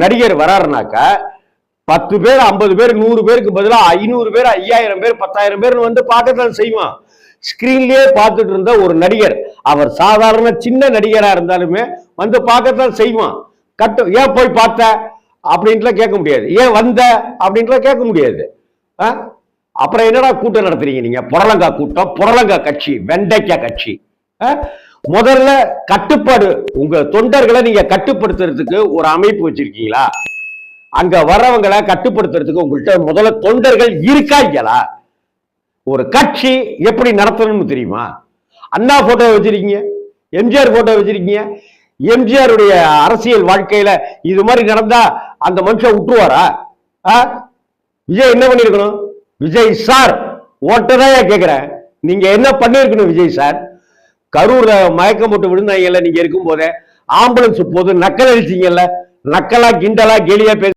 நடிகர் வராருனாக்கா 10 பேர் 50 பேர் 100 பேருக்கு பதிலாக 500 பேர் 5000 பேர் 10,000 பேர் வந்து பார்க்கத்தான் செய்வான். ஸ்கிரீன்லயே பார்த்துட்டு இருந்த ஒரு நடிகர், அவர் சாதாரண சின்ன நடிகரா இருந்தாலுமே வந்து பார்க்கத்தான் செய்வான். ஏன் போய் பார்த்த அப்படின்ட்டுலாம் கேட்க முடியாது, ஏன் வந்த அப்படின்ட்டுலாம் கேட்க முடியாது. அப்புறம் என்னடா கூட்டம் நடத்துறீங்க நீங்க? புடலங்கா கூட்டம், புடலங்கா கட்சி, வெண்டைக்காய் கட்சி. முதல்ல கட்டுப்பாடு, உங்க தொண்டர்களை நீங்க கட்டுப்படுத்துறதுக்கு ஒரு அமைப்பு வச்சிருக்கீங்களா? அங்க வர்றவங்களை கட்டுப்படுத்துறதுக்கு உங்கள்கிட்ட முதல்ல தொண்டர்கள் இருக்காங்களா? ஒரு கட்சி எப்படி நடத்தணும்னு தெரியுமா? அண்ணா போட்டோ வச்சிருக்கீங்க, எம்ஜிஆர் போட்டோ வச்சிருக்கீங்க. எம்ஜிஆருடைய அரசியல் வாழ்க்கையில இது மாதிரி நடந்தா அந்த மனுஷன் விட்டுருவாரா? விஜய் என்ன பண்ணிருக்கணும்? விஜய் சார் ஓட்டதான் கேட்கிறேன், நீங்க என்ன பண்ணிருக்கணும் விஜய் சார்? கரூர் மயக்கம் போட்டு விழுந்தாங்கல்ல நீங்க இருக்கும் போதே, ஆம்புலன்ஸ் போது நக்கல் அடிச்சீங்கல்ல, நக்கலா கிண்டலா கேலியா பேச